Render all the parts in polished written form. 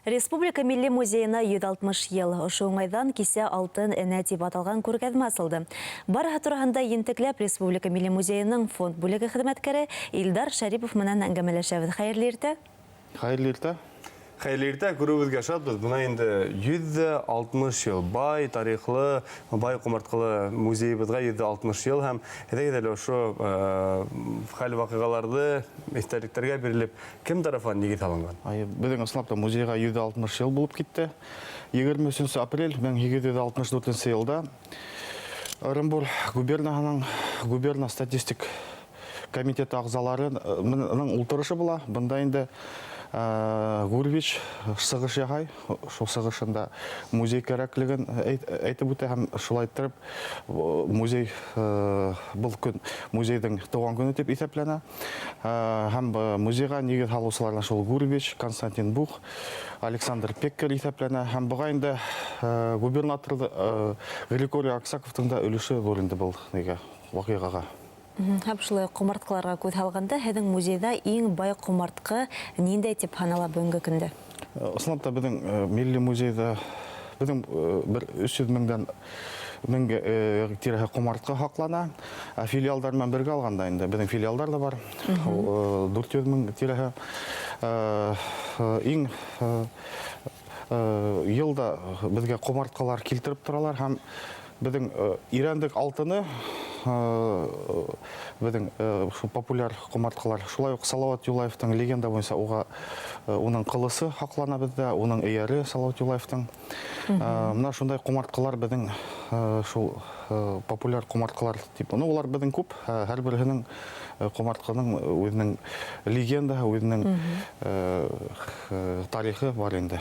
Республика Милли музейына 160 ел. Ошо уңайдан кисә алтын энә дип аталган күргәзмә асылды. Барыһы турында ентекләп Республика Милли музейының фонд бүлеге хезмәткәре Илдар Шарипов менән әңгәмәләшәбез. Хәерле иртә. Хәерле иртә. Хәерле иртә, күрүебезгә шатбыз. Бuna инде 160 ел бай тарихлы, бай кумарткалы музейыбызга 160 ел һәм әдәгәдә ошо хәл вакыйгаларды истәлекләргә бирелеп, кем тарафынан нигез алынган? Безнең ысынлап та музейга 160 ел булып китте. 23 апрель 1764 елда Оренбур губерниясының губерна статистик комитеты агзаларының ултырышы була. Бында инде Гурвич сыгыш ягай, шул сыгышында музей кирәклеген әйтеп үтә һәм шулай итеп музей бул көн музейдің туган көне дип исәпләнә. Һәм музейга нигез салучылардан шул Гурвич, Константин Бух, Александр Пеккер исәпләнә. Һәм буга инде губернатор Григорий Аксаковтың да өлеше зур инде бул вакыйгага. Һәм шулай кумарткаларга күз салганда, һеҙҙең музейда иң бай кумартҡы ниндәй дип һанала бөгөнгө көндә? Ысынлап та безнең милли музейда безнең 300 меңгә тирәһе кумартҡы һаҡлана. Филиалдар менән бергә алганда инде безнең филиалдар да бар. 400 мең тирәһе. Иң йылда безгә кумарткалар килтереп торалар һәм безнең ирәндек алтыны безнең популяр кумарткалар. Шулай ук Салават Юлаевтың легенда буенча уның кылысы һаклана бездә, уның эяре Салават Юлаевтың. Менә шундай кумарткалар безнең шул популяр кумарткалар дип. Улар безнең күп, һәр берсенең кумартканың үзенең легенда, үзенең тарихы бар инде.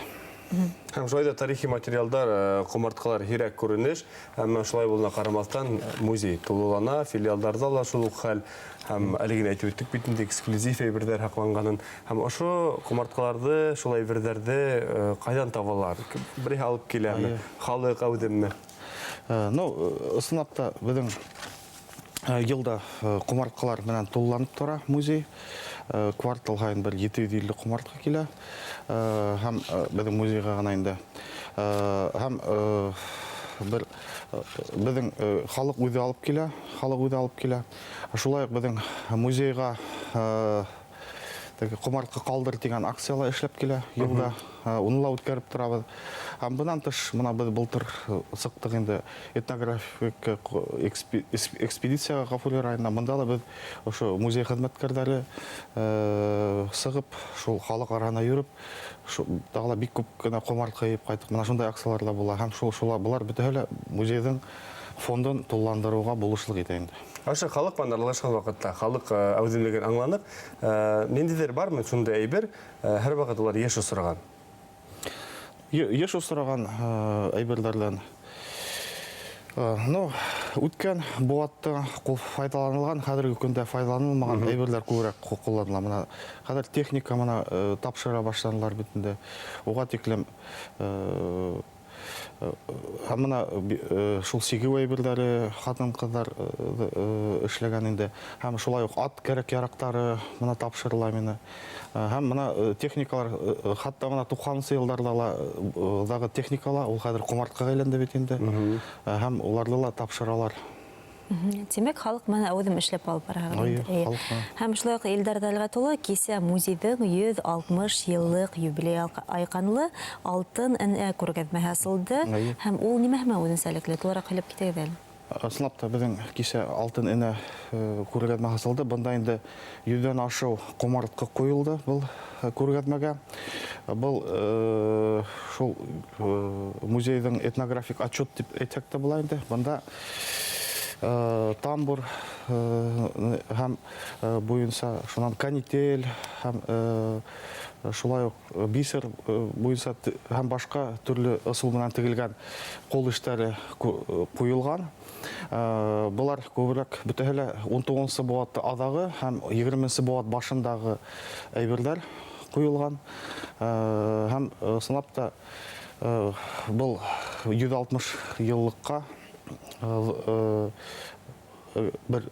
Һәм шулай да тарихи материалдар, кумарткалар һирәк күренеш, һәм шулай булуына карамастан музей тулылана, филиалдарда ла шул ук хәл, һәм әлегә әйтеп үттек бит инде эксклюзив әйберләр һакланганын, һәм ошо кумарткаларды, шулай әйберләрде кайдан табалар? Бер алып киләме? Халык әүдемме? Ысынлап та безнең йылда кумарткалар менән тулыланып тора музей. Квартал һайын бер 750 кумартка килә. Һәм безнең музейга гына инде. Һәм безнең халык үзе алып килә. Шулай ук безнең музейга кумартка калдыр дигән акциялар эшләп килә елда. Уны ла үткәреп торабыз. Һәм бунан тыш, менә без былтыр сыктык инде этнографик экспедицияга Гафури районына. Монда ла без ошо музей хезмәткәрләре сыгып, шул халык арасына йөреп, тагыла бик күп кенә кумартка йып кайттык. Менә шундай акциялар да була. Һәм шулар булар бөтәһе музейның фондын тулыландыруга булышлык итә инде. Ашы халык менән аралашкан вакытта халык әүдемлеген аңланып, ниндидер бармы шундай әйбер, һәр вакыт улар еш осраган? Еш осраган әйберләрдән үткән буатта файдаланылган, хәзерге көндә файдаланылмаган әйберләр күбрәк кулланыла. Менә хәзер техника менә тапшыра башладылар битендә. Уга тиклем һәм менә шул сигү әйберләре хатын-кызлар эшләгән инде. Һәм шулай ук ат кәрәк-ярактары менә тапшырыла мине. Һәм менә техникалар, хәтта менә 90-нчы елларда техникалар, ул хәзер кумарткага әйләнде бит инде. Һәм уларны ла тапшыралар. Тимәк, халык менә әүдем эшләп алып бара. Һәм шулай ук Илдар Дәлгатулы кисә музейның 160 еллык юбилей айканлы алтын энә күргәзмәсе асылды. Һәм ул нимә үзенчәлекле турак килеп китәгән? Ысынлап та безнең кисә алтын энә күргәзмәсе асылды. Бында инде 100дән ашыу кумартка куелды бул күргәзмәгә. Бул шул музейның этнографик отчет дип әйтсәк тә була инде. Бында тамбур һәм буенча шуннан канитель һәм шулай ук бисер буенча һәм башка төрле ысул менән тегелгән кул эшләре куелган. Булар күбрәк бөтәһе 19-нчы буатта адагы һәм 20-нчы буат башындагы әйберләр куелган. Һәм сынап та бул 160 еллыкка bir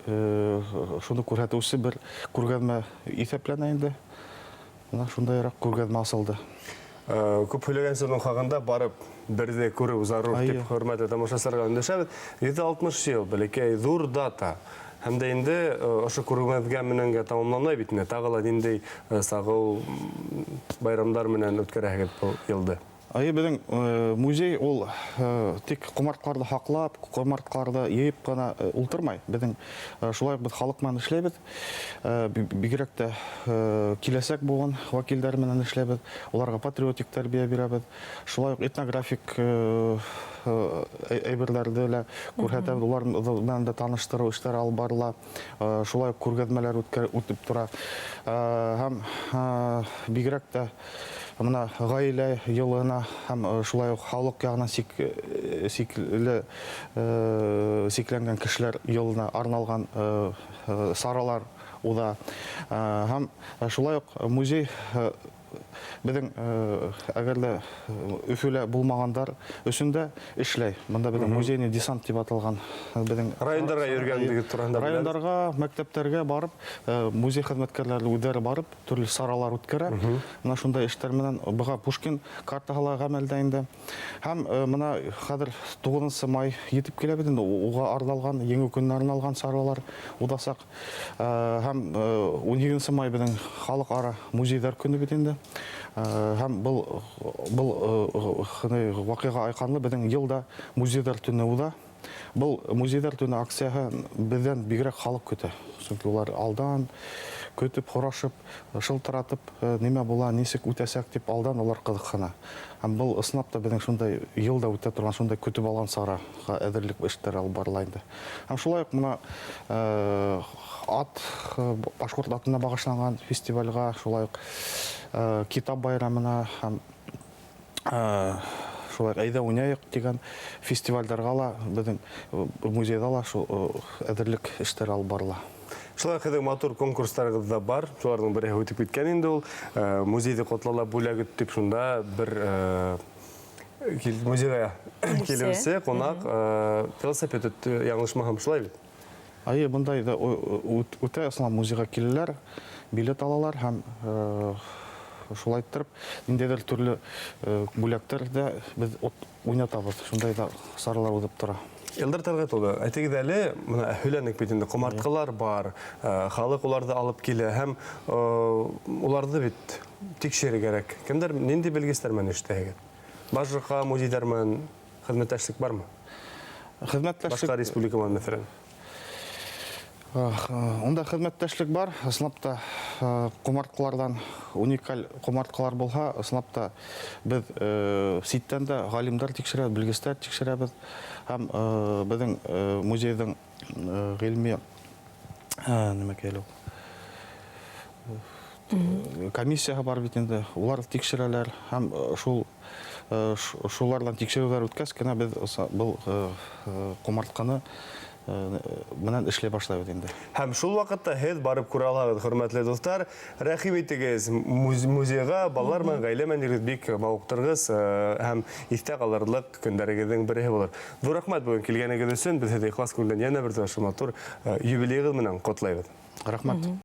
şunu күрһәтүче bir күргәзмә исәпләнә инде. Шундай күргәзмә асылды. Көп сөйлеген соның хағында барып бірде көріп зарур деп хөрмәтле тамашачыларга өндәшәбез. 760 ел бәләкәй зур дата. Һәм дә инде ошо күргәзмәгә менәнгә тамамланмай бит инде. Тагыла нинди сагыл байрамдар менән үткәрәһегез бу елды. Біздің музей ол тек құмартқарды хақлап, құмартқарды ейіп қана ұлтырмай. Біздің шулай біз халықмен ішлейбіз. Бигеректе келесек болған вакилдермен ішлейбіз. Оларға патриотик тәрбие беребіз. Шулай этнографик әйберлерді көрсетеміз. Олармен де таныштыру іштер алып барыла. Шулай күргәзмәләр үтіп тұра. Һәм бигеректе мына гаилә елына һәм шулай ук халык ягына сикләнгән кешеләр елына арналган саралар уда һәм шулай ук музей Біздің әгерлі өфілі болмағандар өсінде ішлей. Мұнда біздің музейный десант деп аталған. Райондарға жүргендігі тұрғанда білеміз? Райондарға, мәктептерге барып, музей қызметкерлері өдері барып, түрлі саралар өткері. Мұна шундай іштерменен бұға Пушкин картағала ғамелдайынды. Һәм мұна қадір 9 май етіп келе бедін, оға арналған, еңі күніне арналған саралар удасақ. Һәм 12 май біздің халық ара музейдар күні бедінді. Һәм бұл вақиға айқанлы біздің елда музейдар түні ұда. Бұл музейдар түні акцияға бізден бигерәк халық көті. Çünkü олар алдан көтіп, хорашып, шылтыратып, неме бола, несек үтәсәк деп алдан олар қызыққана. Һәм бұл ысынапта біздің шундай елда үтә тұрған, шундай көтіп алған сараға әдірлік іштер алып барлайынды. Һәм шулай мұна Башқұрт атына бағышланған фестивальға, шулай китап байрамына һәм шулай әйдә уйнайык деген фестивальдарға біздің музейда әдірлік іштер алып барыла. Шулай қыдың матур конкурстарыңыз да бар. Шулардың бірі өтіп кеткен енді ол. Музейді қотлала бөләг өттіп шында бір музейға келімсе, қонақ велосипед өтті яңылышмағам шулай бет? Бұндай өте ысылам музейға келілер, билет алалар һәм шулай тұрып, ниндейдер түрлі бүләктерді біз ойнатабыз. Шундай да саралар өтіп тұра. Елдар Талғат олы, әйтегіз әлі хүләнік бетінде құмартқылар бар, халық оларды алып келі, һәм оларды бет текшері керек. Кімдер, ненде белгестермен іштәйгі? Бажырға, музейдермен қызметтәшлік бар ма? Башқа республикаман мәферен? Онда қызметтәшлік бар, ысынапта құмартқылардан уникаль құмартқылар болға, ысынапта біз ситтен де ғалимдар текшірәбіз, білгістер текшірәбіз, һәм біздің музейдің ғилми комиссияға бар бетінде, олар текшірәлер, һәм шулардан текшерулер өткәз, кені біз бұл құмартқаны менән эшләй башлай бит. Һәм шул вакытта һез барып күрә алабыз, хөрмәтле дуслар. Рәхим итегез музейга, балалар белән гаилә белән бик мавыктыргыз һәм истә калырлык көндәрегезнең бере булыр. Зур рәхмәт бүген килгәнегез өчен. Без һеҙҙе ихлас күңелдән янә бер матур юбилейгыз менән котлайбыз. Рәхмәт.